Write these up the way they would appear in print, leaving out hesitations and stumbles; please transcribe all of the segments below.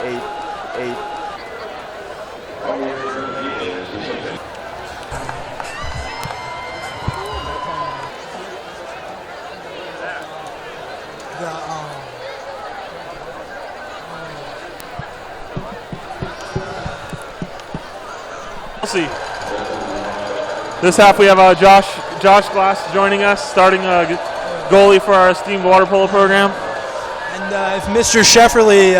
8. We'll see. This half we have Josh Glass joining us, starting goalie for our esteemed water polo program. And if Mr. Shefferly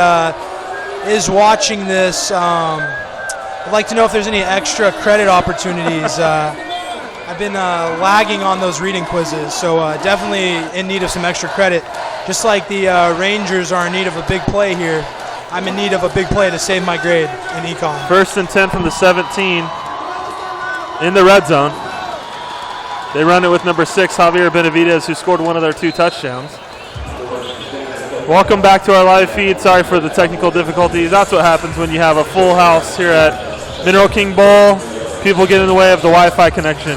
is watching this, I'd like to know if there's any extra credit opportunities. I've been lagging on those reading quizzes, so definitely in need of some extra credit. Just like the Rangers are in need of a big play here, I'm in need of a big play to save my grade in econ. 1st and 10 from the 17 in the red zone. They run it with number 6, Javier Benavidez, who scored one of their 2 touchdowns. Welcome back to our live feed. Sorry for the technical difficulties. That's what happens when you have a full house here at Mineral King Bowl. People get in the way of the Wi-Fi connection.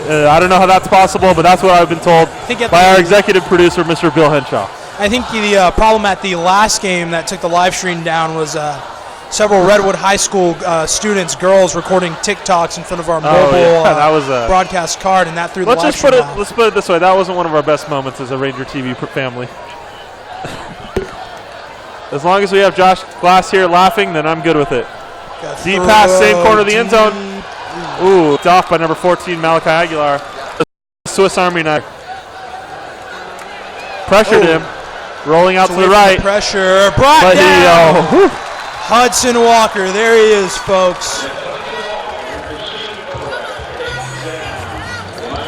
I don't know how that's possible, but that's what I've been told by our executive producer, Mr. Bill Henshaw. I think the problem at the last game that took the live stream down was several Redwood High School students, girls, recording TikToks in front of our mobile that was broadcast card, and that threw the live stream off. Let's put it this way. That wasn't one of our best moments as a Ranger TV family. As long as we have Josh Glass here laughing, then I'm good with it. Deep pass, same corner of the end zone. Ooh, it's off by number 14, Malachi Aguilar. Swiss Army knife. Pressured him. Rolling out to the right. Pressure. Brought down. Hudson Walker. There he is, folks.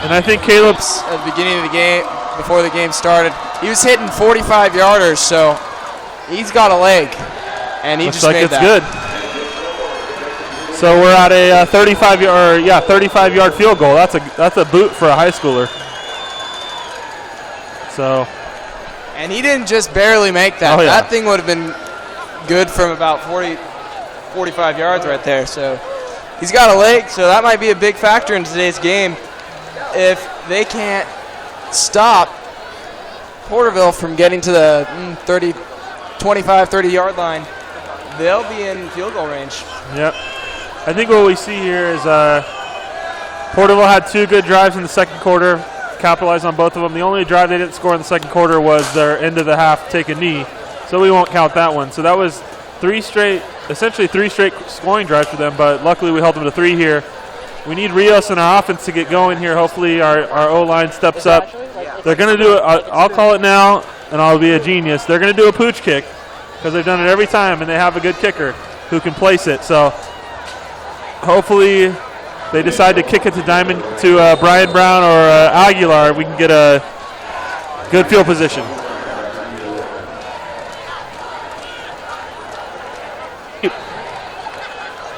And I think Caleb's at the beginning of the game, before the game started, he was hitting 45-yarders, so he's got a leg. And he looks just like made it's that. Good. So we're at a 35-yard field goal. That's a boot for a high schooler. So. And he didn't just barely make that. Oh, yeah. That thing would have been good from about 45 yards right there. So he's got a leg, so that might be a big factor in today's game. If they can't stop Porterville from getting to the 25, 30-yard line, they'll be in field goal range. Yep. I think what we see here is Porterville had 2 good drives in the second quarter, capitalized on both of them. The only drive they didn't score in the second quarter was their end of the half take a knee, so we won't count that one. So that was essentially three straight scoring drives for them, but luckily we held them to 3 here. We need Rios in our offense to get going here. Hopefully our O-line steps up. They're going to do it. I'll call it now, and I'll be a genius. They're going to do a pooch kick because they've done it every time, and they have a good kicker who can place it. So hopefully they decide to kick it to Brian Brown or Aguilar. We can get a good field position.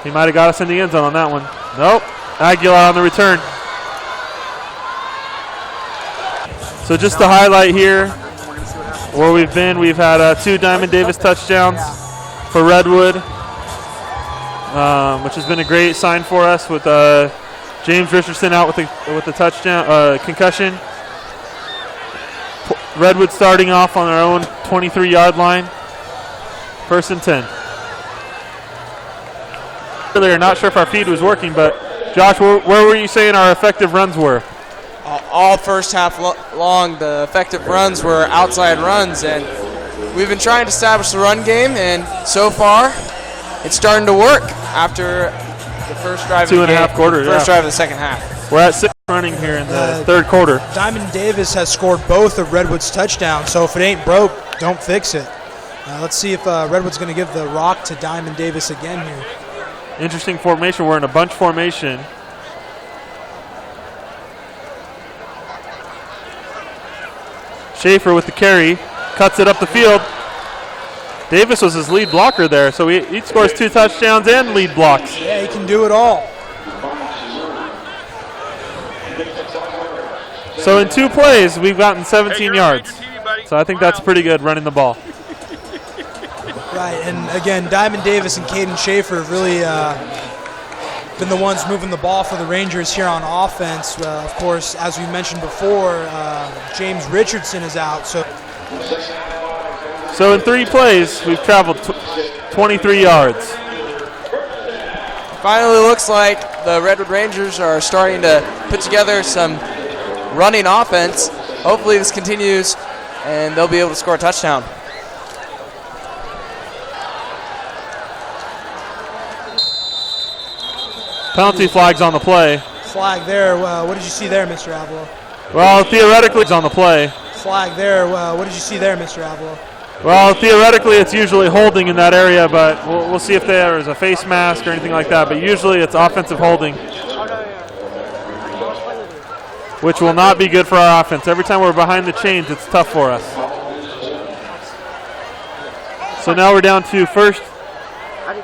He might have got us in the end zone on that one. Nope. Aguilar on the return. So just to highlight here where we've been, we've had 2 Diamond Davis touchdowns for Redwood, which has been a great sign for us with James Richardson out with the touchdown concussion. Redwood starting off on their own 23-yard line. 1st and 10. Earlier, not sure if our feed was working, but Josh, where were you saying our effective runs were? All first half long, the effective runs were outside runs, and we've been trying to establish the run game, and so far, it's starting to work after the first drive of the game. 2.5 quarters. First drive of the second half. We're at 6 running here in the third quarter. Diamond Davis has scored both of Redwood's touchdowns, so if it ain't broke, don't fix it. Let's see if Redwood's going to give the rock to Diamond Davis again here. Interesting formation. We're in a bunch formation. Schaefer with the carry, cuts it up the field. Davis was his lead blocker there, so he scores 2 touchdowns and lead blocks. Yeah, he can do it all. So in 2 plays, we've gotten 17 yards. So I think that's pretty good running the ball. Right, and again, Diamond Davis and Caden Schaefer have really been the ones moving the ball for the Rangers here on offense. Of course, as we mentioned before, James Richardson is out. So in 3 plays, we've traveled 23 yards. Finally looks like the Redwood Rangers are starting to put together some running offense. Hopefully this continues and they'll be able to score a touchdown. Penalty flags on the play. Flag there. What did you see there, Mr. Avalo? Well, theoretically it's on the play. Flag there. What did you see there, Mr. Avalo? Well, theoretically it's usually holding in that area, but we'll see if there is a face mask or anything like that. But usually it's offensive holding, which will not be good for our offense. Every time we're behind the chains, it's tough for us. So now we're down to first. I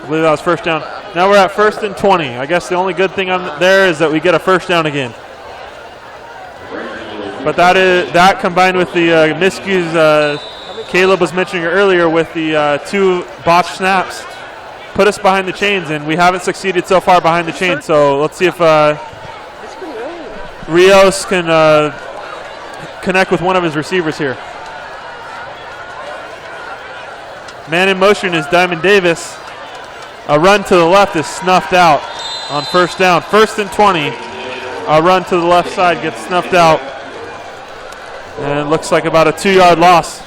believe that was first down. Now we're at 1st and 20. I guess the only good thing on there is that we get a first down again. But that combined with the miscues Caleb was mentioning earlier with the 2 botched snaps put us behind the chains, and we haven't succeeded so far behind the chains. So let's see if Rios can connect with one of his receivers here. Man in motion is Diamond Davis. A run to the left is snuffed out on first down. 1st and 20. A run to the left side gets snuffed out. And it looks like about a 2-yard loss.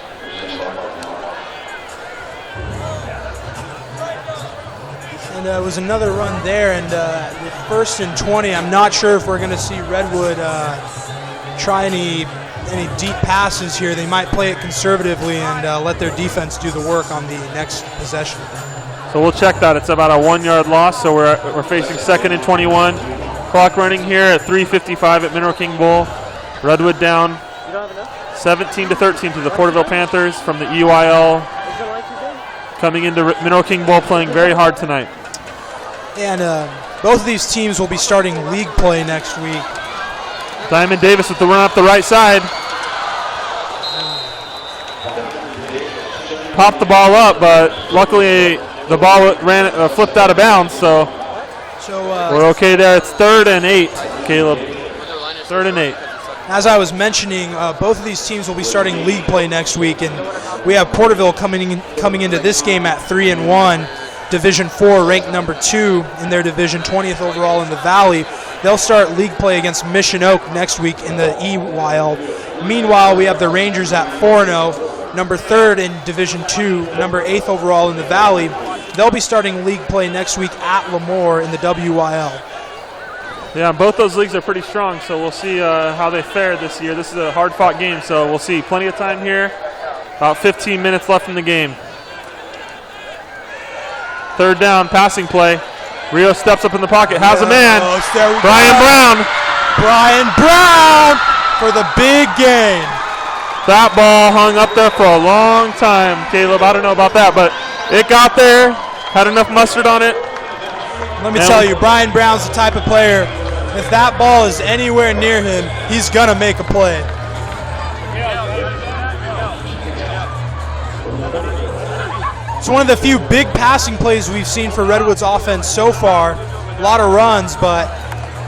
And it was another run there. And with 1st and 20, I'm not sure if we're going to see Redwood try any deep passes here. They might play it conservatively and let their defense do the work on the next possession. So we'll check that. It's about a 1-yard loss, so we're facing 2nd and 21. Clock running here at 3:55 at Mineral King Bowl. Redwood down 17-13 to the Porterville Panthers from the EYL. Coming into Mineral King Bowl playing very hard tonight. And both of these teams will be starting league play next week. Diamond Davis with the run up the right side. Popped the ball up, but luckily the ball flipped out of bounds, so we're okay there. It's 3rd and 8, Caleb. 3rd and 8. As I was mentioning, both of these teams will be starting league play next week, and we have Porterville coming into this game at 3-1, Division 4, ranked number 2 in their division, 20th overall in the Valley. They'll start league play against Mission Oak next week in the EYL. Meanwhile, we have the Rangers at 4-0, number 3rd in Division 2, number 8th overall in the Valley. They'll be starting league play next week at Lemoore in the WYL. Yeah, both those leagues are pretty strong, so we'll see how they fare this year. This is a hard-fought game, so we'll see. Plenty of time here. About 15 minutes left in the game. 3rd down, passing play. Rio steps up in the pocket, has a man. Brian Brown. Brian Brown for the big gain. That ball hung up there for a long time, Caleb. I don't know about that, but it got there, had enough mustard on it. Let me tell you, Brian Brown's the type of player, if that ball is anywhere near him, he's going to make a play. It's one of the few big passing plays we've seen for Redwood's offense so far. A lot of runs, but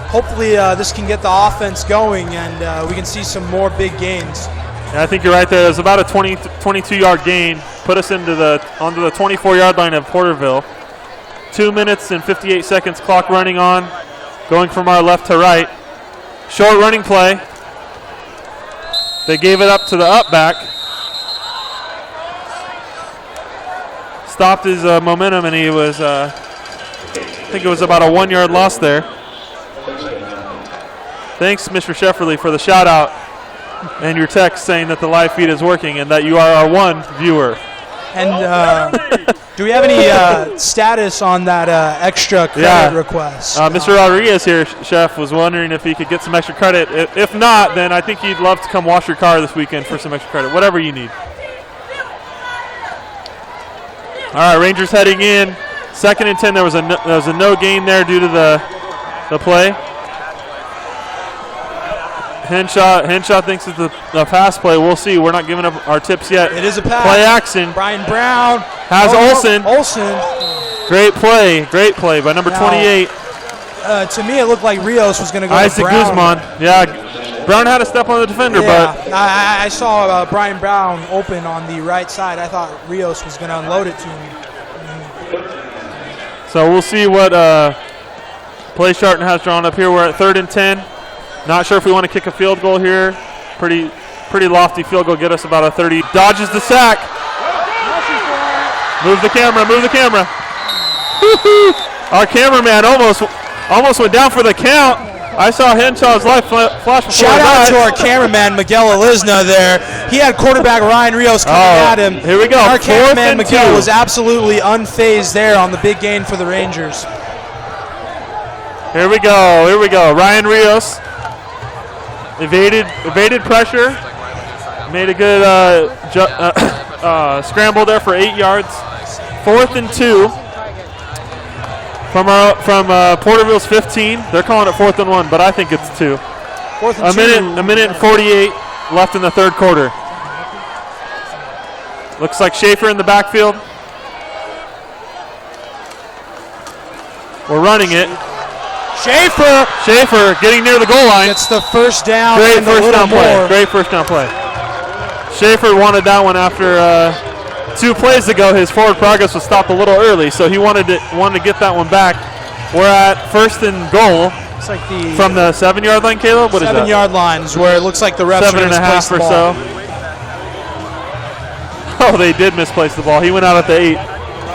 hopefully this can get the offense going and we can see some more big gains. Yeah, I think you're right there. There's about a 22-yard gain. Put us onto the 24-yard line of Porterville. 2 minutes and 58 seconds clock running on, going from our left to right. Short running play. They gave it up to the up back. Stopped his momentum, and he was, I think it was about a 1-yard loss there. Thanks, Mr. Shefferly, for the shout-out and your text saying that the live feed is working and that you are our one viewer. And do we have any status on that extra credit request? Mr. Rodriguez here, Chef, was wondering if he could get some extra credit. If not, then I think he'd love to come wash your car this weekend for some extra credit, whatever you need. All right, Rangers heading in. 2nd and 10. There was a no gain there due to the play. Henshaw thinks it's a pass play. We'll see. We're not giving up our tips yet. It is a pass. Play action. Brian Brown has Olsen. Olsen. Great play by number 28. To me, it looked like Rios was going to go Isaac to Brown. Guzman. Yeah, Brown had a step on the defender, Yeah, but I saw Brian Brown open on the right side. I thought Rios was going to unload it to him. so we'll see what play Sharton has drawn up here. We're at 3rd and 10. Not sure if we want to kick a field goal here. Pretty lofty field goal, get us about a 30. Dodges the sack. Move the camera. Our cameraman almost went down for the count. I saw Henshaw's light flash before Shout out to our cameraman, Miguel Elizna there. He had quarterback Ryan Rios coming at him. Here we go. Our cameraman, 4th and Miguel, 2. was absolutely unfazed there on the big gain for the Rangers. Here we go. Ryan Rios evaded pressure. Made a good scramble there for 8 yards. 4th and 2 from Porterville's 15. They're calling it 4th and 1, but I think it's 2. 4th and 2. A minute and 48 left in the 3rd quarter. Looks like Schaefer in the backfield. We're running it. Schaefer getting near the goal line. It's the first down. Great first down play. Schaefer wanted that one after 2 plays ago. His forward progress was stopped a little early, so he wanted to get that one back. We're at 1st and goal. It's like from the 7-yard line, Caleb? What is that? 7-yard line is where it looks like the refs 7.5 or so. Oh, they did misplace the ball. He went out at the 8.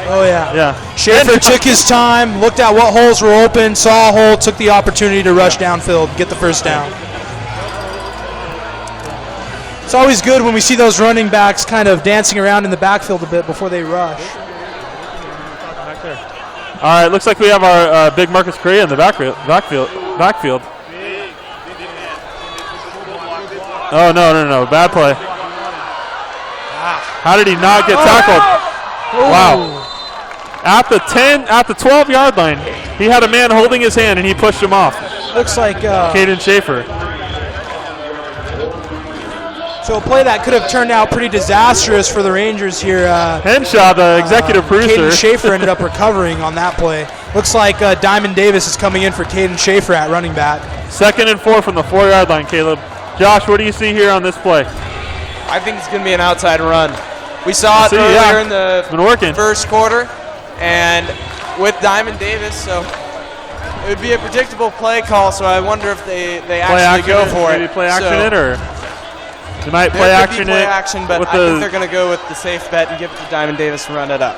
Oh, yeah. Yeah. Schaefer took his time, looked at what holes were open, saw a hole, took the opportunity to rush downfield, get the first down. It's always good when we see those running backs kind of dancing around in the backfield a bit before they rush. All right, looks like we have our big Marcus Correa in the backfield. Oh, no. Bad play. How did he not get tackled? Wow. At the 12-yard line, he had a man holding his hand, and he pushed him off. Looks like Caden Schaefer. So a play that could have turned out pretty disastrous for the Rangers here. Henshaw, the executive producer. Caden Schaefer ended up recovering on that play. Looks like Diamond Davis is coming in for Caden Schaefer at running back. 2nd and 4 from the 4-yard line, Caleb. Josh, what do you see here on this play? I think it's going to be an outside run. We saw it earlier in the first quarter, and with Diamond Davis, so it would be a predictable play call, so I wonder if they actually go for it. Maybe play action it, or they might play action it. But I think they're going to go with the safe bet and give it to Diamond Davis and run it up.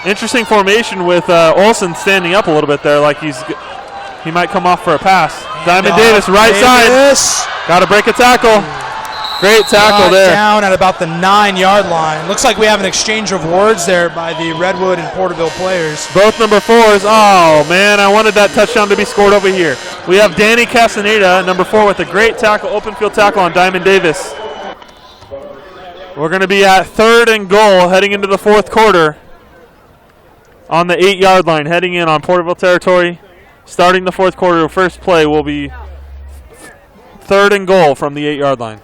Interesting formation with Olsen standing up a little bit there, like he might come off for a pass. Diamond Davis, right side. Got to break a tackle. Great tackle there. Down at about the 9-yard line. Looks like we have an exchange of words there by the Redwood and Porterville players. Both number 4s. Oh, man, I wanted that touchdown to be scored over here. We have Danny Castaneda, number 4, with a great tackle, open field tackle on Diamond Davis. We're going to be at 3rd and goal heading into the 4th quarter on the 8-yard line, heading in on Porterville territory. Starting the 4th quarter, first play will be 3rd and goal from the 8-yard line.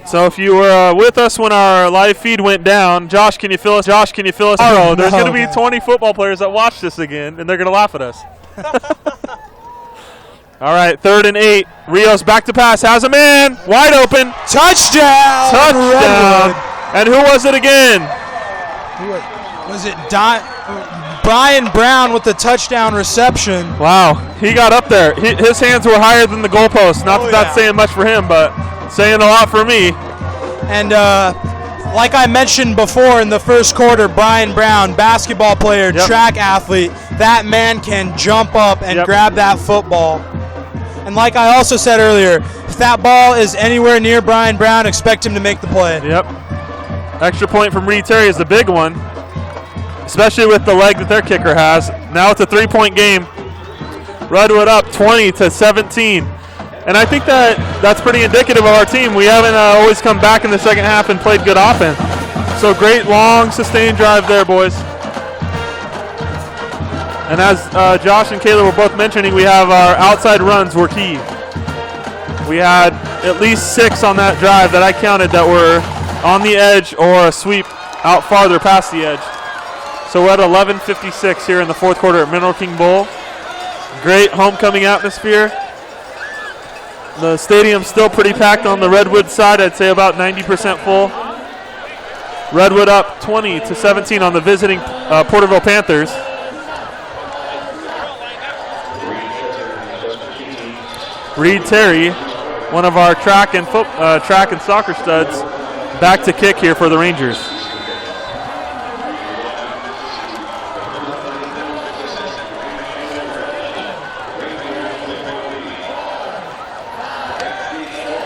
So if you were with us when our live feed went down, Josh, can you fill us? Tomorrow, there's going to be 20 football players that watch this again, and they're going to laugh at us. All right, 3rd and 8. Rios back to pass, has a man, wide open. Touchdown! Redwood. And who was it again? Was it Brian Brown with the touchdown reception? Wow, he got up there. His hands were higher than the goalpost. Not that that's saying much for him, but saying a lot for me. And like I mentioned before in the first quarter, Brian Brown, basketball player, track athlete, that man can jump up and grab that football. And like I also said earlier, if that ball is anywhere near Brian Brown, expect him to make the play. Yep. Extra point from Reed Terry is the big one, especially with the leg that their kicker has. Now it's a 3-point game. Redwood up 20-17. And I think that's pretty indicative of our team. We haven't always come back in the second half and played good offense. So great long sustained drive there, boys. And as Josh and Caleb were both mentioning, we have our outside runs were key. We had at least 6 on that drive that I counted that were on the edge or a sweep out farther past the edge. So we're at 11:56 here in the fourth quarter at Mineral King Bowl. Great homecoming atmosphere. The stadium's still pretty packed on the Redwood side. I'd say about 90% full. Redwood up 20-17 on the visiting Porterville Panthers. Reed Terry, one of our track and soccer studs, back to kick here for the Rangers.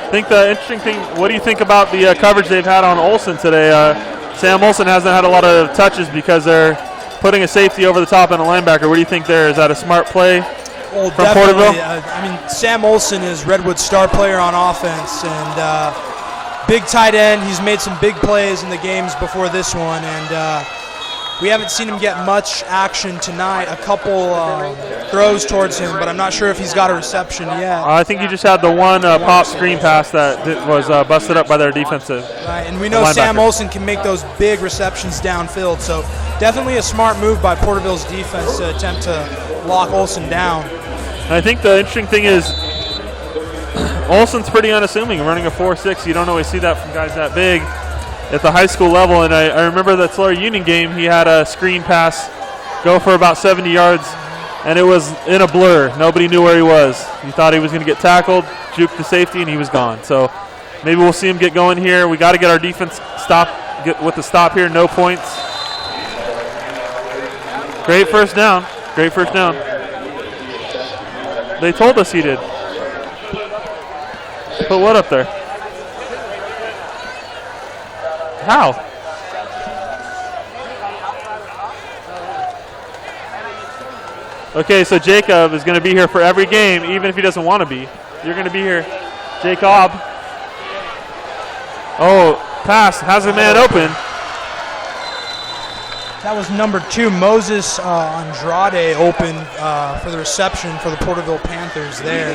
I think the interesting thing, what do you think about the coverage they've had on Olsen today? Sam Olsen hasn't had a lot of touches because they're putting a safety over the top and a linebacker. What do you think there? Is that a smart play Well, from definitely. Porterville? Sam Olsen is Redwood's star player on offense, and big tight end. He's made some big plays in the games before this one, and we haven't seen him get much action tonight. A couple throws towards him, but I'm not sure if he's got a reception yet. I think he just had the one pop screen pass that was busted up by their defensive Right, and we know linebacker. Sam Olsen can make those big receptions downfield, so definitely a smart move by Porterville's defense to attempt to lock Olsen down. And I think the interesting thing is Olsen's pretty unassuming, running a 4.6. You don't always see that from guys that big at the high school level. And I remember the Tulare Union game, he had a screen pass go for about 70 yards, and it was in a blur. Nobody knew where he was. You thought he was going to get tackled, juke the safety, and he was gone. So maybe we'll see him get going here. We got to get our defense get with the stop here. No points. Great first down. Great first down. They told us he did. Put what up there? How? Okay, so Jacob is going to be here for every game, even if he doesn't want to be. You're going to be here. Jacob. Oh, pass. Has a man open. That was number 2, Moses Andrade, open for the reception for the Porterville Panthers there.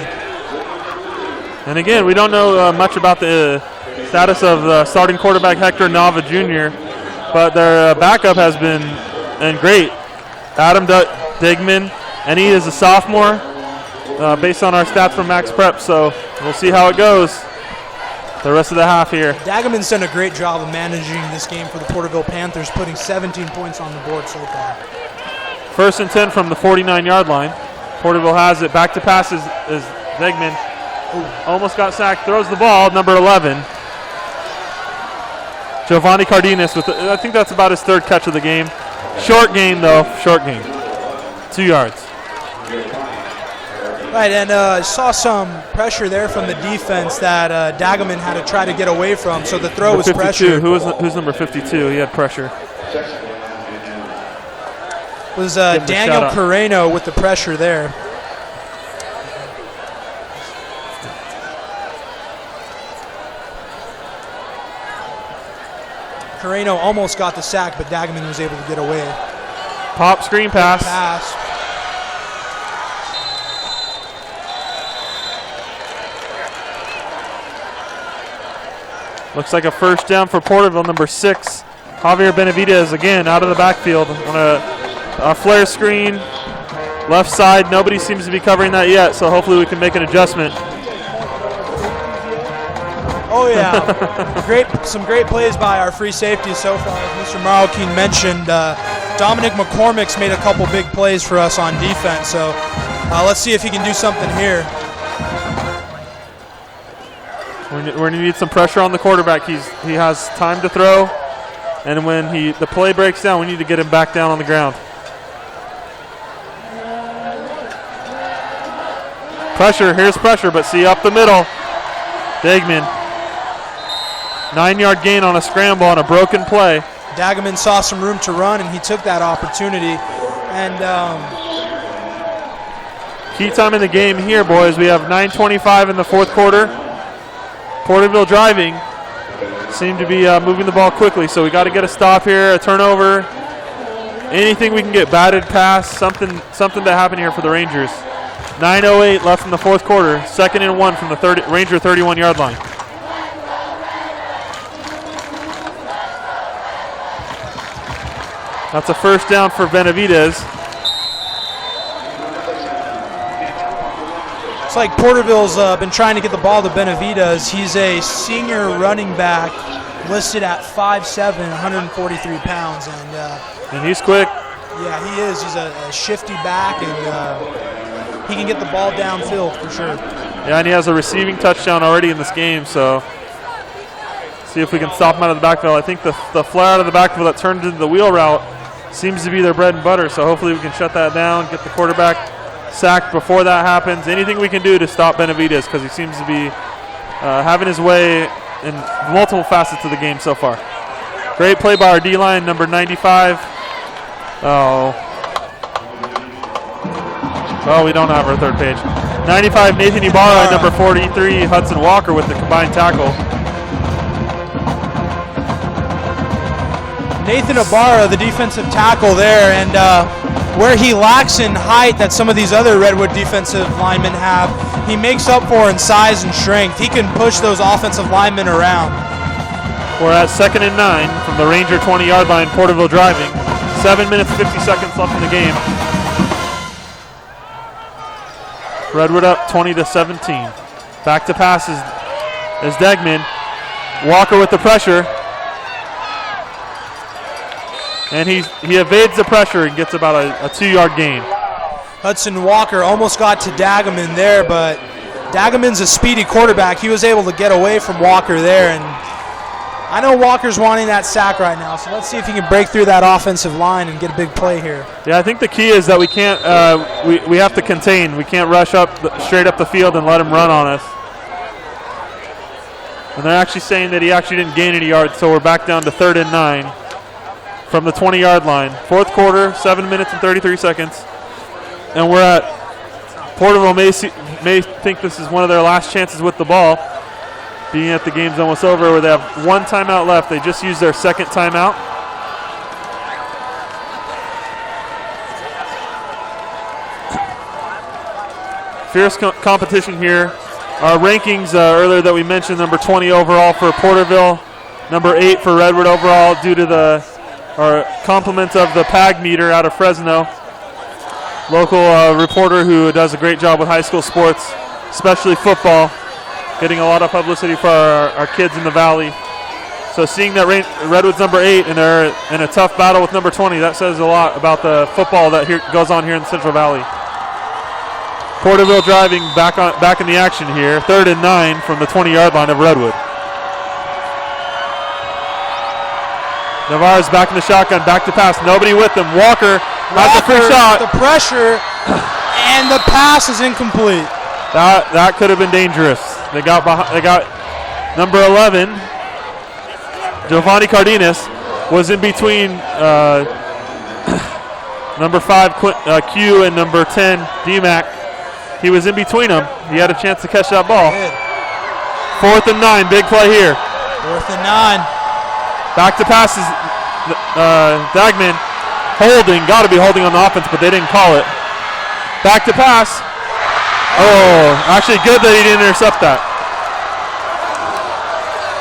And again, we don't know much about the status of the starting quarterback Hector Nava Jr., but their backup has been great. Adam Digman, and he is a sophomore based on our stats from Max Prep, so we'll see how it goes the rest of the half here. Dagaman's done a great job of managing this game for the Porterville Panthers, putting 17 points on the board so far. 1st and 10 from the 49-yard line. Porterville has it. Back to pass is Digman. Almost got sacked. Throws the ball. Number 11. Giovanni Cardenas with I think that's about his 3rd catch of the game. Short game though. Short game. 2 yards. Right, and saw some pressure there from the defense that Dagaman had to try to get away from, so the throw was pressure. Who's number 52? He had pressure. Was Daniel Carreno with the pressure there. Carreno almost got the sack, but Dagaman was able to get away. Pop screen pass. Looks like a first down for Porterville, number 6. Javier Benavidez again out of the backfield on a flare screen. Left side, nobody seems to be covering that yet, so hopefully we can make an adjustment. Oh yeah, some great plays by our free safety so far. As Mr. Marroquin mentioned, Dominic McCormick's made a couple big plays for us on defense, so let's see if he can do something here. We're going to need some pressure on the quarterback. He has time to throw, and when the play breaks down, we need to get him back down on the ground. Pressure, here's pressure, but see up the middle. Digman. 9-yard gain on a scramble on a broken play. Dagaman saw some room to run, and he took that opportunity. And key time in the game here, boys. We have 9:25 in the fourth quarter. Porterville driving. Seem to be moving the ball quickly, so we got to get a stop here, a turnover. Anything we can get, batted pass, something to happen here for the Rangers. 9:08 left in the fourth quarter. 2nd and 1 from the Ranger 31-yard line. That's a first down for Benavidez. It's like Porterville's been trying to get the ball to Benavidez. He's a senior running back listed at 5'7", 143 pounds. And he's quick. Yeah, he is. He's a shifty back, and he can get the ball downfield for sure. Yeah, and he has a receiving touchdown already in this game, so see if we can stop him out of the backfield. I think the flare out of the backfield that turned into the wheel route seems to be their bread and butter, so hopefully we can shut that down, get the quarterback sacked before that happens. Anything we can do to stop Benavidez, because he seems to be having his way in multiple facets of the game so far. Great play by our D-line, number 95. Oh, we don't have our third page. 95, Nathan Ibarra, number 43, Hudson Walker with the combined tackle. Nathan Ibarra, the defensive tackle there, and where he lacks in height that some of these other Redwood defensive linemen have, he makes up for in size and strength. He can push those offensive linemen around. We're at 2nd and 9 from the Ranger 20-yard line, Porterville driving. 7 minutes, 50 seconds left in the game. Redwood up 20-17. Back to pass is Degman. Walker with the pressure. And he evades the pressure and gets about a 2-yard gain. Hudson Walker almost got to Dagaman there, but Dagaman's a speedy quarterback. He was able to get away from Walker there, and I know Walker's wanting that sack right now, so let's see if he can break through that offensive line and get a big play here. Yeah, I think the key is that we can't we have to contain. We can't rush up straight up the field and let him run on us. And they're actually saying that he actually didn't gain any yards, so we're back down to 3rd and 9 from the 20-yard line. 4th quarter, 7 minutes and 33 seconds. And we're at Porterville may think this is one of their last chances with the ball, being that the game's almost over, where they have 1 timeout left. They just used their 2nd timeout. Fierce competition here. Our rankings earlier that we mentioned, number 20 overall for Porterville, number 8 for Redwood overall, due to our compliments of the PAG meter out of Fresno. Local reporter who does a great job with high school sports, especially football, getting a lot of publicity for our kids in the Valley. So seeing that Redwood's number 8 and they're in a tough battle with number 20, that says a lot about the football that goes on here in the Central Valley. Porterville driving back in the action here. 3rd and 9 from the 20-yard line of Redwood. Navarro's back in the shotgun, back to pass. Nobody with him. Walker has the free shot. The pressure, and the pass is incomplete. That could have been dangerous. They got number 11. Giovanni Cardenas was in between number 5 Q and number 10 DMAC. He was in between them. He had a chance to catch that ball. 4th and 9, big play here. 4th and 9. Back to passes. Dagman holding, got to be holding on the offense, but they didn't call it. Back to pass. Oh, actually good that he didn't intercept that.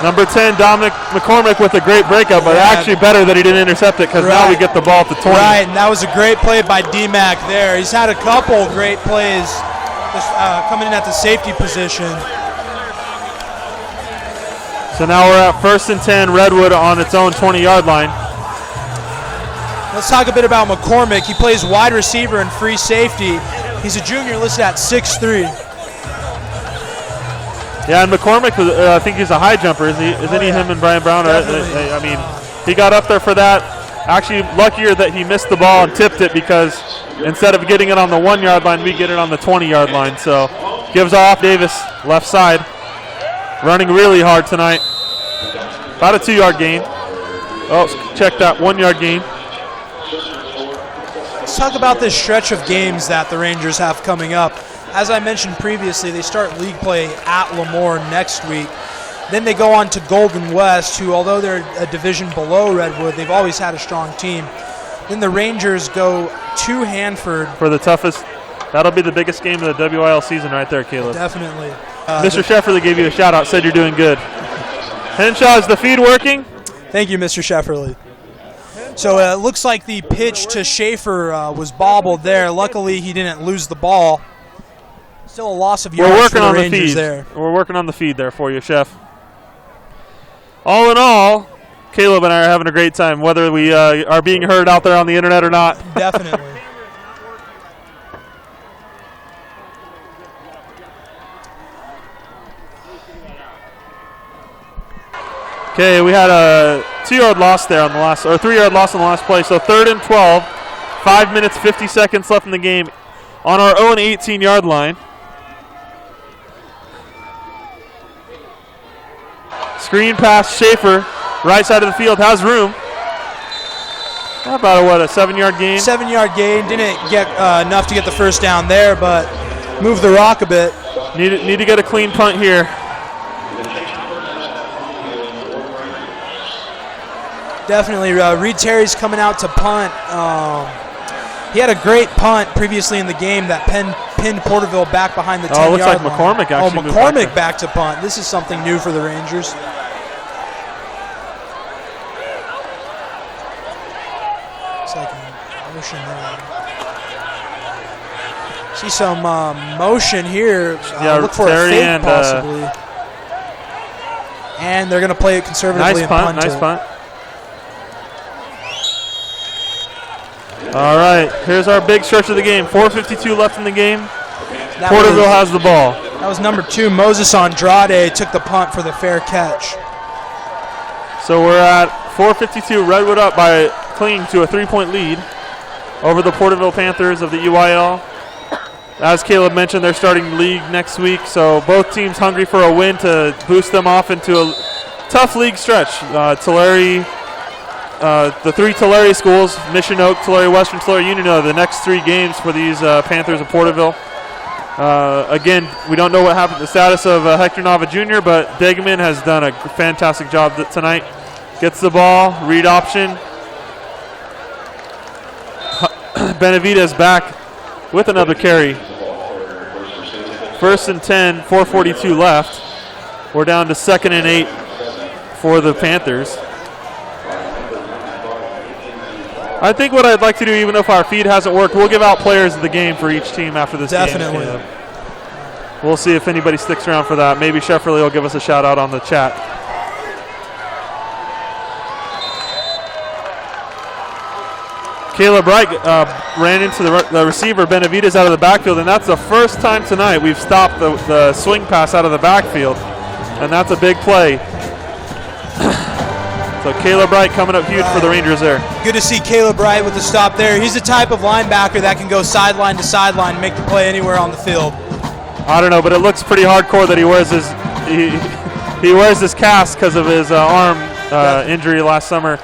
Number 10, Dominic McCormick with a great breakup, but actually better that he didn't intercept it, because now we get the ball to 20. Right, and that was a great play by DMAC there. He's had a couple great plays coming in at the safety position. So now we're at 1st and 10, Redwood on its own 20-yard line. Let's talk a bit about McCormick. He plays wide receiver and free safety. He's a junior listed at 6'3". Yeah, and McCormick, I think he's a high jumper, isn't he? Him and Brian Brown? I mean, he got up there for that. Actually, luckier that he missed the ball and tipped it, because instead of getting it on the 1-yard line, we get it on the 20-yard line. So gives off Davis, left side. Running really hard tonight. About a 2-yard gain. Oh, check that 1-yard gain. Let's talk about this stretch of games that the Rangers have coming up. As I mentioned previously, they start league play at Lemoore next week. Then they go on to Golden West, who, although they're a division below Redwood, they've always had a strong team. Then the Rangers go to Hanford. For the toughest, that'll be the biggest game of the WIL season right there, Caleb. Definitely. Mr. Shefferly gave you a shout out, said you're doing good. Henshaw, is the feed working? Thank you, Mr. Shefferly. So it looks like the pitch to Schaefer was bobbled there. Luckily, he didn't lose the ball. Still a loss of yards for the Rangers there. We're working on the feed there for you, Chef. All in all, Caleb and I are having a great time, whether we are being heard out there on the internet or not. Definitely. Okay, we had a 2-yard loss there on the last, or 3-yard loss on the last play. So 3rd and 12, 5 minutes, 50 seconds left in the game on our own 18-yard line. Screen pass, Schaefer, right side of the field, has room. About a 7-yard gain? 7-yard gain. Didn't get enough to get the first down there, but moved the rock a bit. Need to get a clean punt here. Definitely. Reed Terry's coming out to punt. He had a great punt previously in the game that pinned Porterville back behind the 10-yard line. Looks like McCormick actually moved McCormick back to punt. This is something new for the Rangers. Looks like a motion there. See some motion here. Look for Terry a fake possibly. And they're going to play it conservatively and punt. Nice punt. All right, here's our big stretch of the game. 4:52 left in the game. Porterville has the ball. That was number 2, Moses Andrade, took the punt for the fair catch. So we're at 4:52, Redwood up by clinging to a 3-point lead over the Porterville Panthers of the EYL. As Caleb mentioned, they're starting league next week, so both teams hungry for a win to boost them off into a tough league stretch. Tulare, the 3 Tulare schools, Mission Oak, Tulare Western, Tulare Union, are the next 3 games for these Panthers of Porterville. Again, we don't know what happened to the status of Hector Nava Jr., but Degeman has done a fantastic job tonight. Gets the ball, read option. Benavidez back with another carry. 1st and 10, 4:42 left. We're down to 2nd and 8 for the Panthers. I think what I'd like to do, even if our feed hasn't worked, we'll give out players of the game for each team after this game. Definitely. We'll see if anybody sticks around for that. Maybe Shefferly will give us a shout out on the chat. Caleb Wright ran into the receiver, Benavidez, out of the backfield, and that's the first time tonight we've stopped the swing pass out of the backfield, and that's a big play. So Caleb Wright coming up huge for the Rangers there. Good to see Caleb Wright with the stop there. He's the type of linebacker that can go sideline to sideline and make the play anywhere on the field. I don't know, but it looks pretty hardcore that he wears he wears this cast because of his arm injury last summer.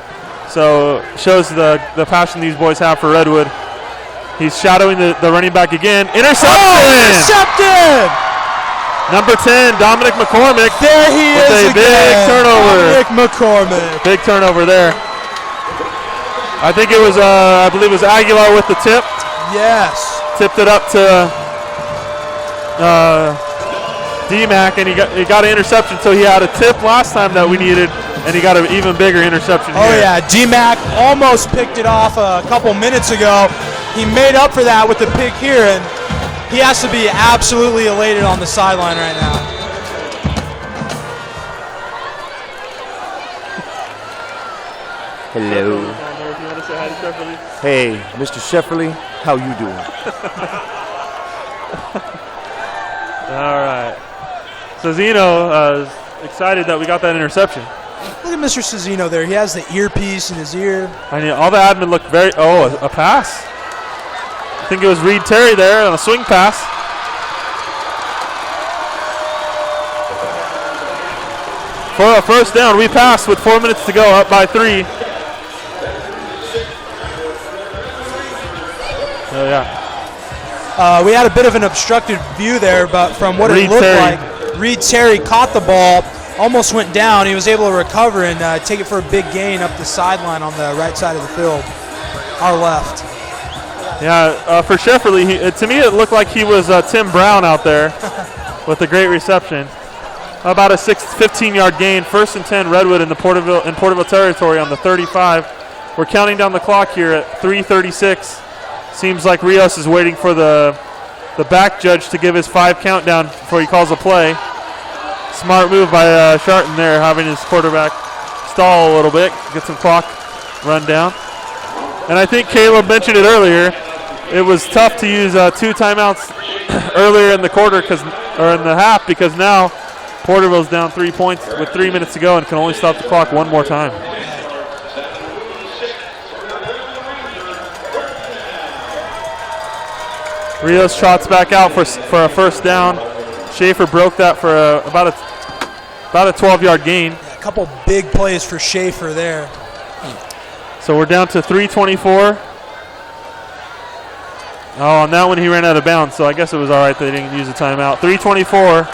So shows the passion these boys have for Redwood. He's shadowing the running back again. Interception! Oh, intercepted! Number 10, Dominic McCormick. There he is again. Big turnover. Dominic McCormick. Big turnover there. I think it was, I believe it was Aguilar with the tip. Yes. Tipped it up to D-Mac, and he got an interception. So he had a tip last time that we needed, and he got an even bigger interception here. Oh, yeah. D-Mac almost picked it off a couple minutes ago. He made up for that with the pick here, and he has to be absolutely elated on the sideline right now. Hello. Hey, Mr. Shefferly, how you doing? All right. So Zeno is excited that we got that interception. Look at Mr. Cezino there. He has the earpiece in his ear. I mean, all the admin looked very. Oh, a pass. I think it was Reed Terry there on a swing pass. For a first down, we pass with 4 minutes to go, up by 3. Oh, yeah. We had a bit of an obstructed view there, but from what it looked like, Reed Terry caught the ball, almost went down. He was able to recover and take it for a big gain up the sideline on the right side of the field, our left. Yeah, for Shefferly, to me it looked like he was Tim Brown out there with a great reception. About a 15-yard gain, 1st and 10, Redwood in Porterville territory on the 35. We're counting down the clock here at 3:36. Seems like Rios is waiting for the back judge to give his 5 countdown before he calls a play. Smart move by Sharton there, having his quarterback stall a little bit, get some clock run down. And I think Caleb mentioned it earlier. It was tough to use 2 timeouts earlier in the quarter or in the half because now Porterville's down 3 points with 3 minutes to go and can only stop the clock one more time. Rios trots back out for a first down. Schaefer broke that for about a 12-yard gain. Yeah, a couple big plays for Schaefer there. So we're down to 3:24. Oh, on that one he ran out of bounds, so I guess it was all right that they didn't use a timeout. 3:24,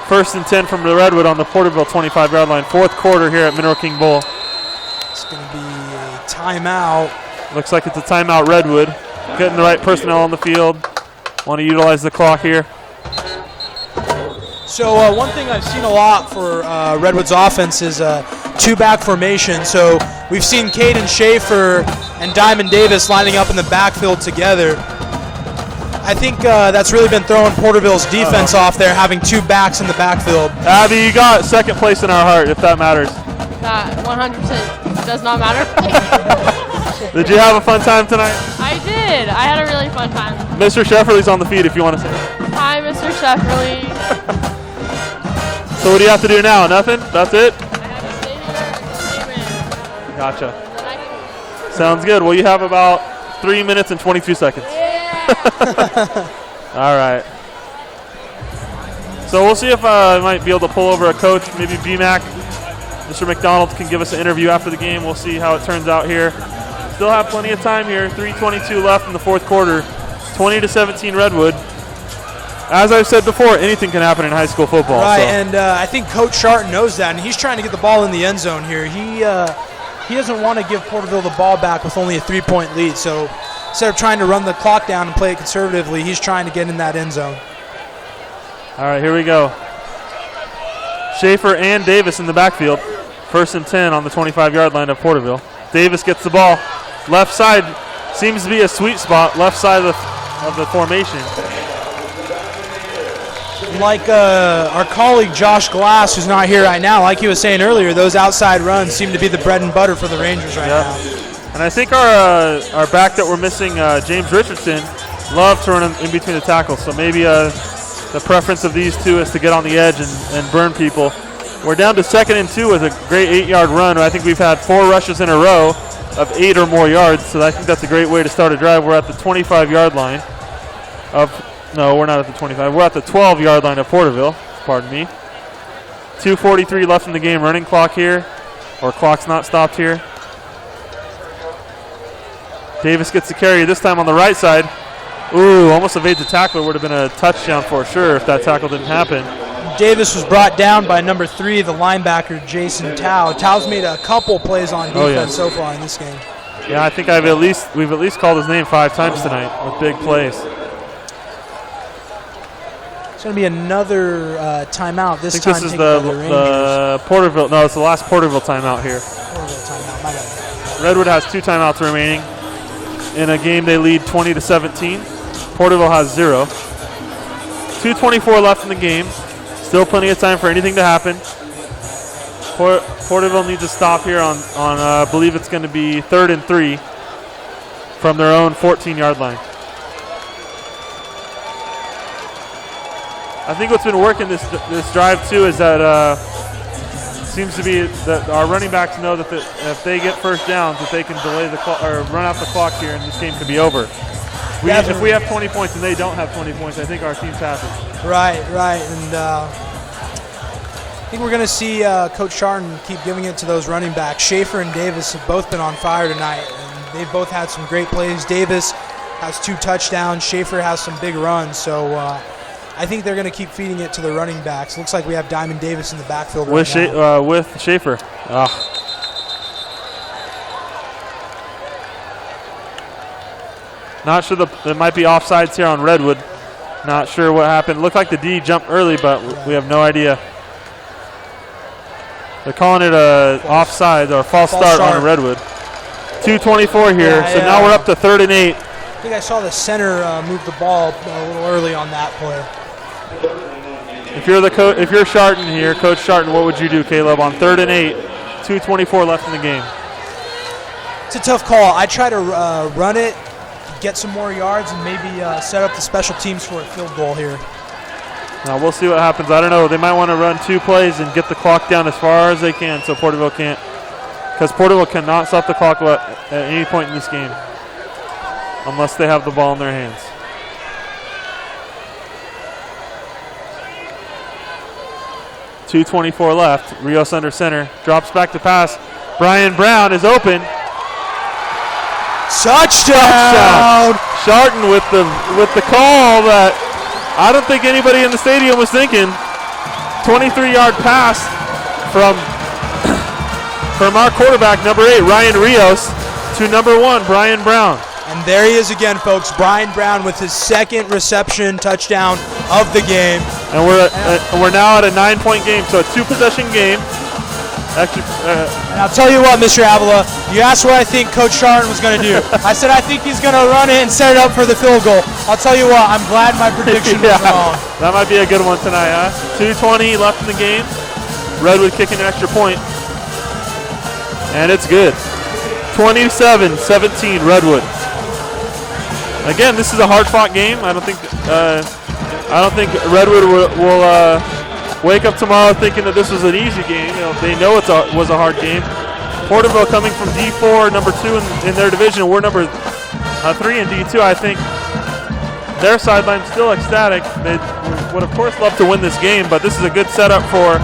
1st and 10 from the Redwood on the Porterville 25-yard line. 4th quarter here at Mineral King Bowl. It's going to be a timeout. Looks like it's a timeout Redwood. Getting the right personnel on the field. Want to utilize the clock here. So one thing I've seen a lot for Redwood's offense is 2-back formation. So we've seen Caden Schaefer and Diamond Davis lining up in the backfield together. I think that's really been throwing Porterville's defense off there, having 2 backs in the backfield. Abby, you got 2nd place in our heart, if that matters. That 100% does not matter. Did you have a fun time tonight? I did. I had a really fun time. Mr. Shefferly's on the feed if you want to say it. Hi, Mr. Shefferly. So what do you have to do now? Nothing? That's it? I have to stay here until they win. Gotcha. Then I can. Sounds good. Well, you have about 3 minutes and 22 seconds. Yeah. All right. So we'll see if I might be able to pull over a coach, maybe BMAC. Mr. McDonald can give us an interview after the game. We'll see how it turns out here. Still have plenty of time here. 3:22 left in the 4th quarter. 20-17 Redwood. As I've said before, anything can happen in high school football. Right, so. and I think Coach Sharton knows that, and he's trying to get the ball in the end zone here. He doesn't want to give Porterville the ball back with only a 3-point lead. So instead of trying to run the clock down and play it conservatively, he's trying to get in that end zone. All right, here we go. Schaefer and Davis in the backfield. 1st and 10 on the 25-yard line of Porterville. Davis gets the ball. Left side seems to be a sweet spot, left side of the formation. Like our colleague Josh Glass, who's not here right now, like he was saying earlier, those outside runs seem to be the bread and butter for the Rangers right now. And I think our back that we're missing, James Richardson, love to run in between the tackles. So maybe the preference of these two is to get on the edge and burn people. We're down to 2nd and 2 with a great 8-yard run. I think we've had 4 rushes in a row of 8 or more yards, so I think that's a great way to start a drive. We're at the 25-yard line no, we're not at the 25. We're at the 12-yard line of Porterville, pardon me. 2:43 left in the game, running clock here, or clock's not stopped here. Davis gets the carry, this time on the right side. Ooh, almost evades the tackler. Would have been a touchdown for sure if that tackle didn't happen. Davis was brought down by number 3, the linebacker, Jason Tao. Tao's made a couple plays on defense so far in this game. Yeah, I think we've at least called his name 5 times tonight with big plays. It's going to be another timeout this time. I think this is the Porterville. No, it's the last Porterville timeout here. Porterville timeout, my bad. Redwood has 2 timeouts remaining. In a game they lead 20-17. Porterville has 0. 2:24 left in the game. Still plenty of time for anything to happen. Porterville needs a stop here on I believe it's going to be 3rd and 3 from their own 14-yard line. I think what's been working this drive too is that seems to be that our running backs know that if they get first downs, that they can delay the clock or run out the clock here, and this game could be over. If we have 20 points and they don't have 20 points, I think our team's happy. Right, and I think we're going to see Coach Sharton keep giving it to those running backs. Schaefer and Davis have both been on fire tonight, and they've both had some great plays. Davis has 2 touchdowns. Schaefer has some big runs, so I think they're going to keep feeding it to the running backs. Looks like we have Diamond Davis in the backfield with now. With Schaefer. Not sure there might be offsides here on Redwood. Not sure what happened. Looked like the D jumped early, but we have no idea. They're calling it a offside or false start on Redwood. 2:24 here. Yeah, so now we're up to 3rd and 8. I think I saw the center move the ball a little early on that play. If you're if you're Sharton here, Coach Sharton, what would you do, Caleb, on 3rd and 8, 2:24 left in the game? It's a tough call. I try to run it, get some more yards, and maybe set up the special teams for a field goal here. Now we'll see what happens. I don't know. They might want to run 2 plays and get the clock down as far as they can, so Porterville can't, because Porterville cannot stop the clock at any point in this game unless they have the ball in their hands. .224 left. Rios under center. Drops back to pass. Brian Brown is open. Touchdown! Sharton with the call that I don't think anybody in the stadium was thinking. 23-yard pass from our quarterback, number 8, Ryan Rios, to number 1, Brian Brown. And there he is again, folks. Brian Brown with his 2nd reception touchdown of the game. And we're now at a 9-point game, so a 2-possession game. And I'll tell you what, Mr. Avila, you asked what I think Coach Sharton was going to do. I said I think he's going to run it and set it up for the field goal. I'll tell you what, I'm glad my prediction was wrong. That might be a good one tonight, huh? 2:20 left in the game. Redwood kicking an extra point. And it's good. 27-17 Redwood. Again, this is a hard-fought game. I don't think Redwood will wake up tomorrow thinking that this was an easy game. They know it was a hard game. Porterville coming from D4, number 2 in their division. We're number 3 in D2. I think their sideline's still ecstatic. They would, of course, love to win this game, but this is a good setup for,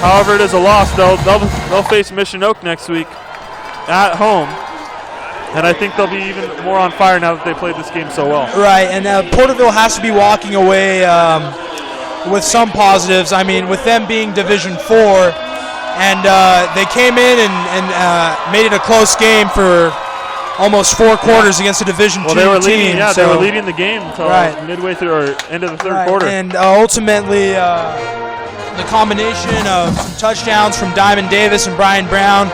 however it is a loss. They'll face Mission Oak next week at home. And I think they'll be even more on fire now that they played this game so well. Right, and Porterville has to be walking away with some positives. I mean, with them being Division 4, and they came in and made it a close game for almost 4 quarters against a Division 2 they were team. Leading, they were leading the game until midway through or end of the 3rd quarter. And ultimately, the combination of some touchdowns from Diamond Davis and Brian Brown,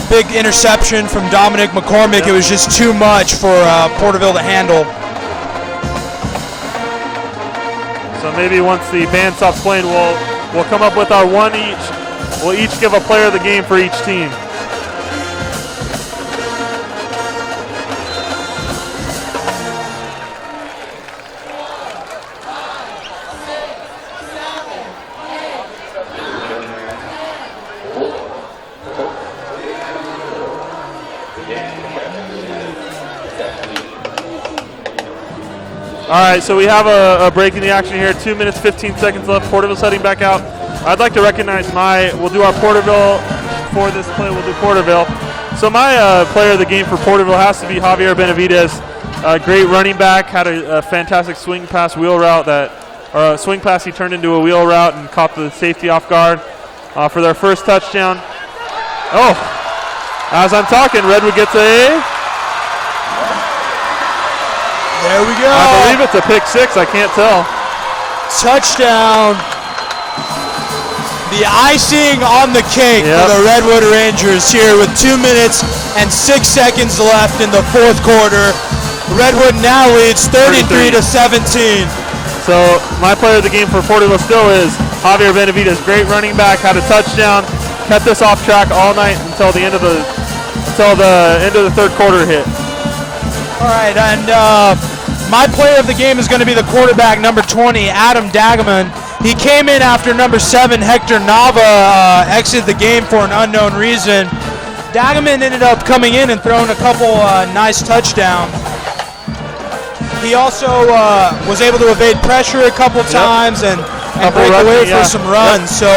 big interception from Dominic McCormick. It was just too much for Porterville to handle. So maybe once the band stops playing, we'll come up with our one each. We'll each give a player of the game for each team. All right, so we have a break in the action here. 2 minutes, 15 seconds left. Porterville's heading back out. I'd like to recognize we'll do our Porterville for this play. We'll do Porterville. So my player of the game for Porterville has to be Javier Benavidez. Great running back, had a fantastic swing pass wheel route swing pass he turned into a wheel route and caught the safety off guard for their first touchdown. Oh, as I'm talking, Redwood gets there we go. I believe it's a pick 6. I can't tell. Touchdown. The icing on the cake for the Redwood Rangers here with 2 minutes and 6 seconds left in the 4th quarter. Redwood now leads 33-17. So my player of the game for Porterville still is Javier Benavidez. Great running back, had a touchdown, kept us off track all night until the end of the 3rd quarter hit. All right, and my player of the game is going to be the quarterback, number 20, Adam Dagaman. He came in after number 7, Hector Nava, exited the game for an unknown reason. Dagaman ended up coming in and throwing a couple nice touchdowns. He also was able to evade pressure a couple times and break away for some runs. So,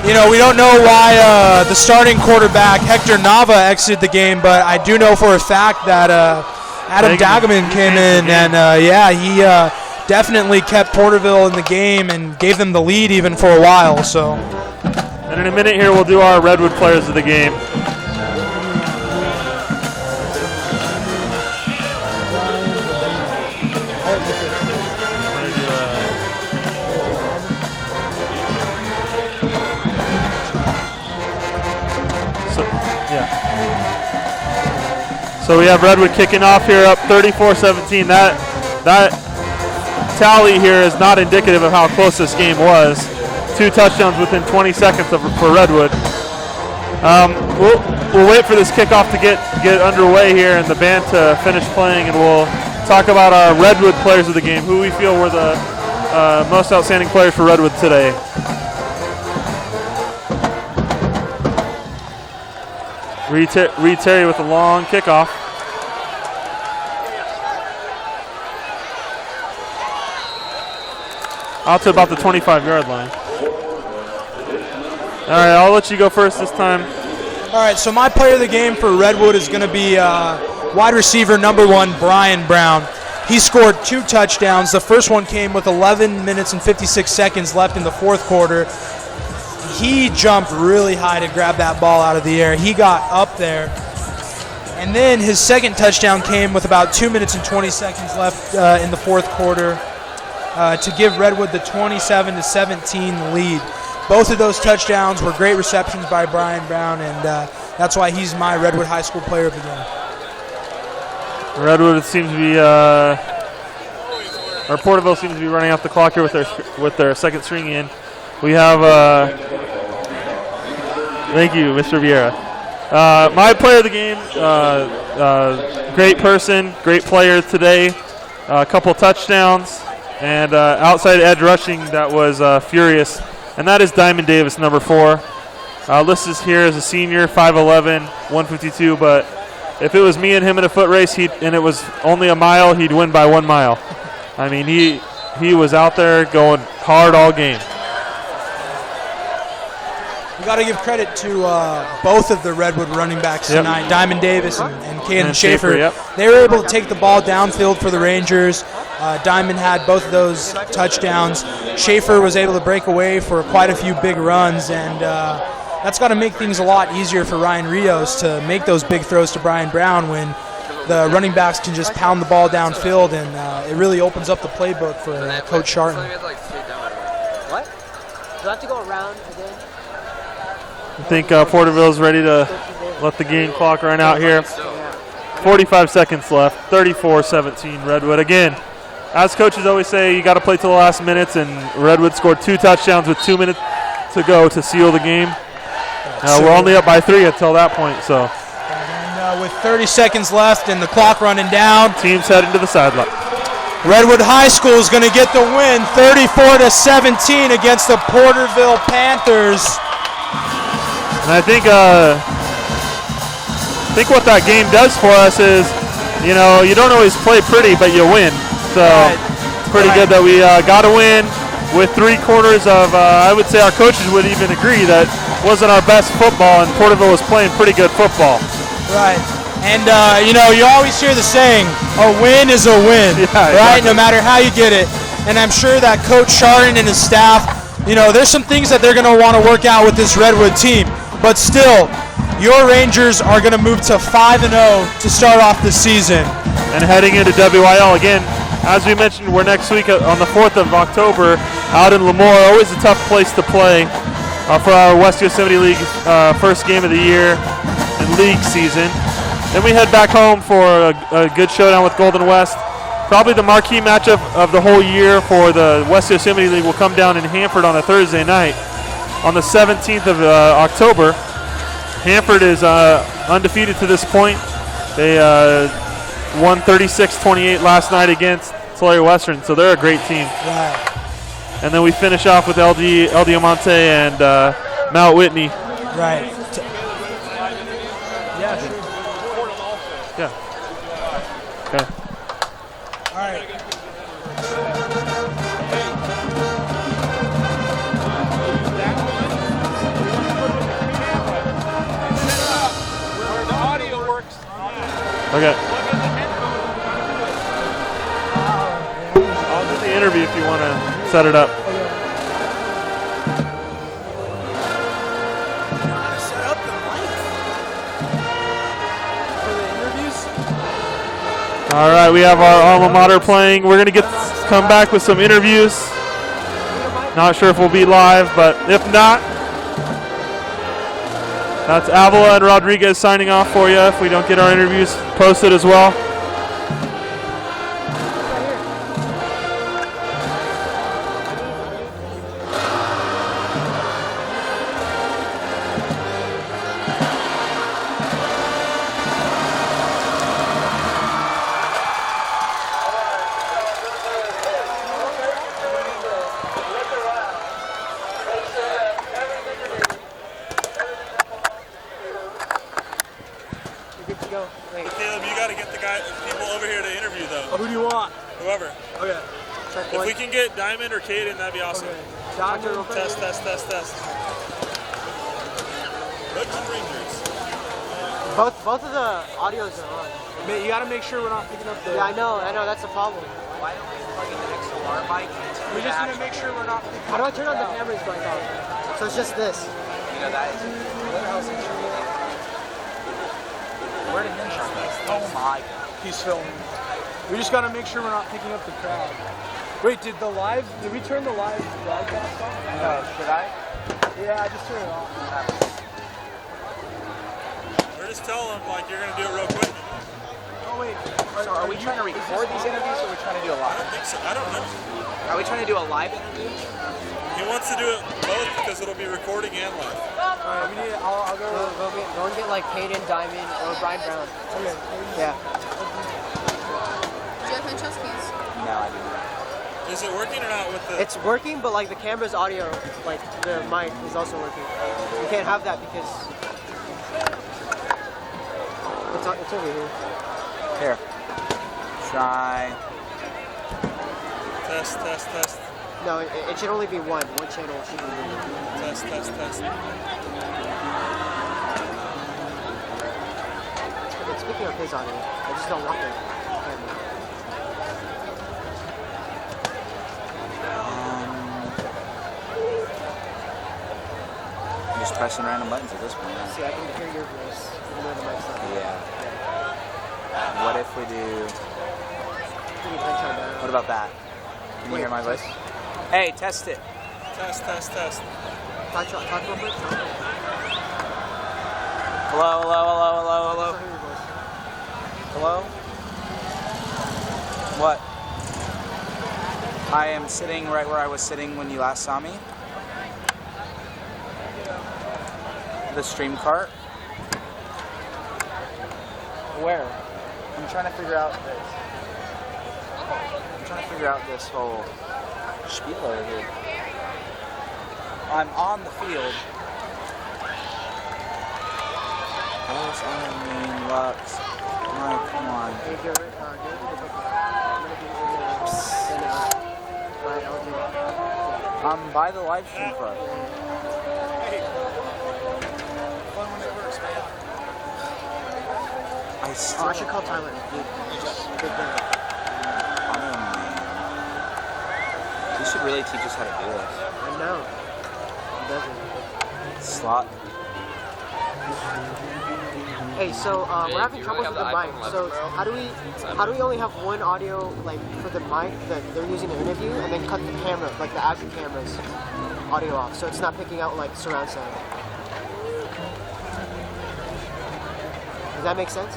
we don't know why the starting quarterback, Hector Nava, exited the game, but I do know for a fact that Adam Dagaman came in, and he definitely kept Porterville in the game and gave them the lead even for a while. So, and in a minute here, we'll do our Redwood players of the game. So we have Redwood kicking off here up 34-17. That tally here is not indicative of how close this game was. 2 touchdowns within 20 seconds for Redwood. We'll wait for this kickoff to get underway here and the band to finish playing, and we'll talk about our Redwood players of the game, who we feel were the most outstanding players for Redwood today. Reed Terry with a long kickoff. Out to about the 25-yard line. All right, I'll let you go first this time. All right, so my player of the game for Redwood is going to be wide receiver number 1, Brian Brown. He scored 2 touchdowns. The first one came with 11 minutes and 56 seconds left in the fourth quarter. He jumped really high to grab that ball out of the air. He got up there. And then his second touchdown came with about 2 minutes and 20 seconds left in the fourth quarter to give Redwood the 27-17 lead. Both of those touchdowns were great receptions by Brian Brown, and that's why he's my Redwood High School player of the game. Redwood seems to be, or Porterville seems to be running off the clock here with their second string in. We have, thank you, Mr. Vieira. My player of the game, great person, great player today, a couple touchdowns, and outside edge rushing that was furious, and that is Diamond Davis, number 4. Listed here as a senior, 5'11", 152, but if it was me and him in a foot race and it was only a mile, he'd win by 1 mile. I mean, he was out there going hard all game. We got to give credit to both of the Redwood running backs tonight, Diamond Davis and Caden Schaefer. Yep. They were able to take the ball downfield for the Rangers. Diamond had both of those touchdowns. Schaefer was able to break away for quite a few big runs, and that's got to make things a lot easier for Ryan Rios to make those big throws to Brian Brown when the running backs can just pound the ball downfield, and it really opens up the playbook for Coach Sharton. What? Do I have to go around again? I think Porterville's ready to let the game clock run out here. 45 seconds left, 34-17 Redwood. Again, as coaches always say, you got to play till the last minutes, and Redwood scored 2 touchdowns with 2 minutes to go to seal the game. We're only up by 3 until that point. So, and with 30 seconds left and the clock running down, team's heading to the sideline. Redwood High School is going to get the win, 34-17 against the Porterville Panthers. And I think what that game does for us is, you don't always play pretty, but you win. So it's pretty good that we got a win with 3 quarters of, I would say our coaches would even agree that wasn't our best football, and Porterville was playing pretty good football. Right. And, you always hear the saying, a win is a win, right? Exactly. No matter how you get it. And I'm sure that Coach Sharton and his staff, there's some things that they're going to want to work out with this Redwood team. But still, your Rangers are going to move to 5-0 to start off the season. And heading into WIL again, as we mentioned, we're next week on the 4th of October out in Lemoore. Always a tough place to play for our West Yosemite League first game of the year and league season. Then we head back home for a good showdown with Golden West. Probably the marquee matchup of the whole year for the West Yosemite League will come down in Hanford on a Thursday night. On the 17th of October, Hanford is undefeated to this point. They won 36-28 last night against Tulare Western, so they're a great team. Right. And then we finish off with El Diamante and Mount Whitney. Right. Yeah, sure. Yeah. Okay. All right. Okay. I'll do the interview if you want to set it up. Set up the mic for the interviews. All right, we have our alma mater playing. We're going to come back with some interviews. Not sure if we'll be live, but if not, That's Avila and Rodriguez signing off for you if we don't get our interviews posted as well. Caleb, you got to get the people over here to interview though. Who do you want? Whoever. Okay. If we can get Diamond or Caden, that'd be awesome. Test. Redwood Rangers. Both of the audios are on. Man, you gotta make sure we're not picking up the. Yeah, I know, that's the problem. Why don't we plug in the XLR mic? We just need to make sure we're not picking How do I turn on the cameras going on? So it's just this. You know, that is. What the hell is it? Where did Ninja go? Oh my god. He's filming. We just gotta make sure we're not picking up the crowd. Wait, did we turn the live broadcast on? No, should I? Yeah, I just turned it off. Or just tell them like you're gonna do it real quick. Oh wait. So are we trying to record these interviews or are we trying to do a I live? don't think so. I don't know. Are we trying to do a live interview? He wants to do it both because it'll be recording and live. Alright, we need. I'll go. Go and get like Caden, Diamond, or Brian Brown. Okay. Yeah. Do you have Francesca's keys? No, I do not. Is it working or not with the? It's working, but like the camera's audio, like the mic is also working. You can't have that because it's over here. Here. Try. Test. No, it should only be one channel. Should be Test. Speaking of his audio, I just don't want the camera. I'm just pressing random buttons at this point. See, I can hear your voice, even though the mic's not. Yeah. What if we do? Pretty much on that. What about that? Can you hear my voice? Hey, test it. Test. Talk real quick. Hello. I don't hear your voice. Hello? What? I am sitting right where I was sitting when you last saw me. The stream cart. Where? I'm trying to figure out this. I'm trying to figure out this whole spiel over here. I'm on the field. Those are mean Lux. Oh, come on. Hey, get it. I'm gonna do it. I'm by the live stream cart. I still. I should call Tyler. Good thing. You should really teach us how to do this. I know. He doesn't. Slot. Hey, so we're having trouble with the mic. So how do we only have one audio like for the mic that they're using to interview, and then cut the camera, like the action camera's audio off, so it's not picking out like surround sound. Does that make sense?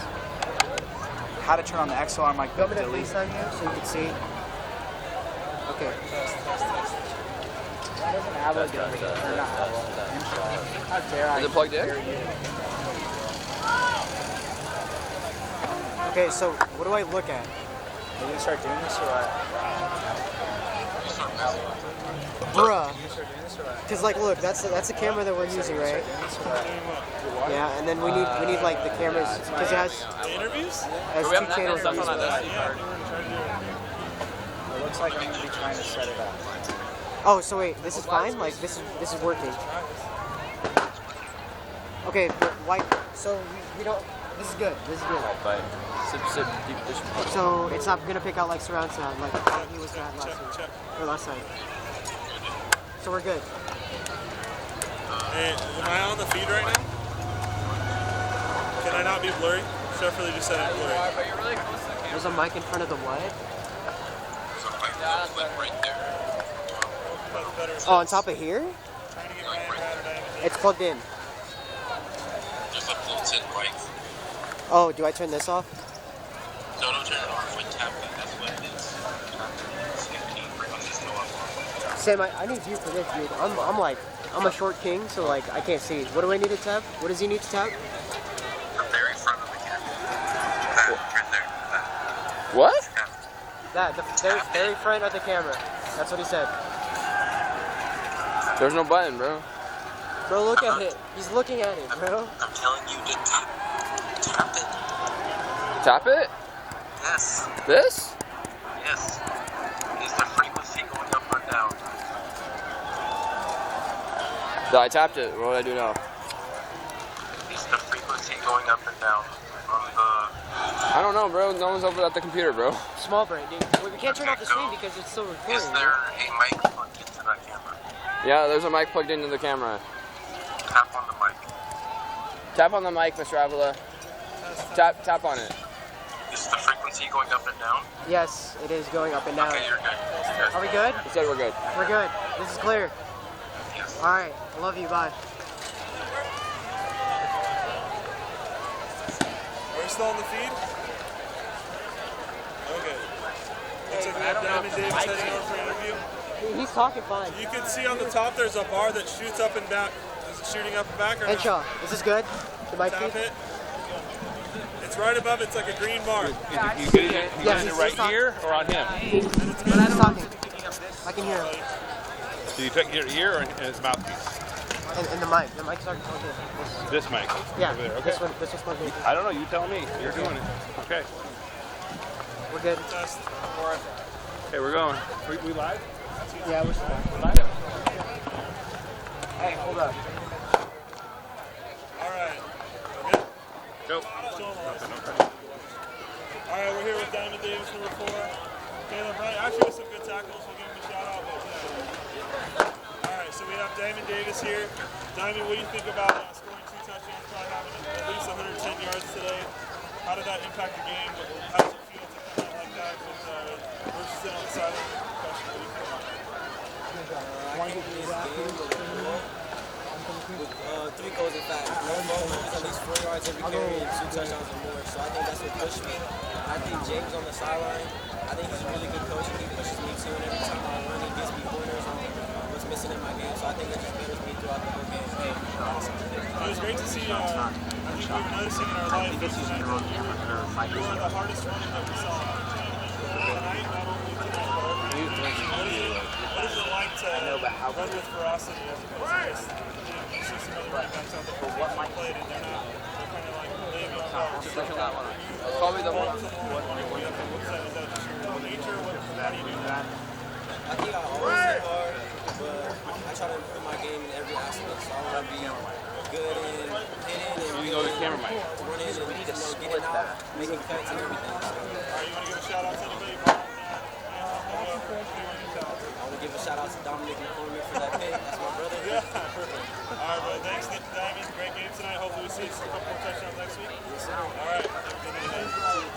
How to turn on the XLR mic. You want me to delete. FaceTime you so you can see? Okay. Why doesn't Avo do it? Or not Avo. How dare I? Is it plugged in? dare you? Okay, so what do I look at? Are you gonna start doing this or what? Bruh. You gonna start doing this or what? Cause like, look, that's the camera that we're using, right? Yeah, and then we need like the cameras because it has The interviews? two channels. stuff on that SD card. It looks like I'm gonna be trying to set it up. Oh, so wait, this is fine? Like this is working. Okay, but why? So we don't. This is good. This is good. But deep dish. So it's not gonna pick out like surround sound like he was at last time. So we're good. Hey, am I on the feed right now? Can I not be blurry? Chef really just said it blurry. But you're really close to the camera. There's a mic in front of the what? That's better. Oh, on top of here? Trying to get Ryan Rad or Diamond. It's plugged in. Oh, do I turn this off? No, don't turn it off. When tap that, that's what it is. Bring on this go up. Sam, I need you for this, dude. I'm a short king, so like I can't see. What do I need to tap? What does he need to tap? The very front of the camera. That, right there. That. What? That, the very front of the camera. That's what he said. There's no button, bro. Bro, look at it. He's looking at it, bro. I'm telling you to tap it. Tap it? Yes. This? Yes. Is the frequency going up or down? I tapped it. What do I do now? Is the frequency going up and down on the... I don't know, bro. No one's over at the computer, bro. Small brain, dude. We can't turn off the screen because it's still recording. Is there a mic plugged into that camera? Yeah, there's a mic plugged into the camera. Tap on the mic. Tap on the mic, Mr. Avila. Tap on it. Is the frequency going up and down? Yes, it is going up and down. Okay, you're good. Are we good? He said we're good. We're good. This is clear. Yes. All right. I love you. Bye. Are we still on the feed? Okay. Looks like we have Diamond Davis heading over for an interview. He's talking fine. You can see on the top there's a bar that shoots up and down. Is it shooting up and back or not? Henshaw, is this good? The mic Tap feed? it. It's right above. It's like a green bar. You get it right here or on him? He's talking. I can hear him. Do you take it here or in his mouthpiece? And the mic. The mic's already plugged in. This mic? Yeah. Over there. Okay. This one's plugged in. I don't know. You tell me. You're doing it. Okay. We're good. Hey, we're going. We live? Yeah, we're live. Hey, hold up. All right. Go. All right, we're here with Diamond Davis, number 4. Caleb Bryant, actually with some good tackles. We'll give him a shout out. But, all right, so we have Diamond Davis here. Diamond, what do you think about scoring 2 touchdowns, probably having at least 110 yards today? How did that impact your game? How does it feel to come out like that with Richardson on the sideline? I came to this game with 3 goals in fact. 1 goal, at least 4 yards every carry and 2 touchdowns or more. So I think that's what pushed me. I think James on the sideline, I think he's a really good coach and he pushes me too. And every time I run, he gives me pointers on what's missing in my game. So I think that just betters me throughout the whole game. It was great to see. I think we were noticing in our life this tonight that you were the hardest running that we saw tonight, not only tonight, but every game. What is it like to run with ferocity as opposed to just you see some other running backs out there who played and they're kind of like laying on guard. Probably the one. Is that just your nature? How do you do that? I think I always hit hard, but I try to improve my game in every aspect. So I want to be good in hitting and You go to the camera mic. running and getting out, making cuts and everything. So, Are you want to give a shout out to anybody? I want to give a shout out to Dominic McCormick for that pick. That's my brother. Yeah, perfect. All right, bro. Thanks, Diamond. Great game tonight. Hopefully we see a couple more touchdowns next week. Yes, sir. All right. Have a good night.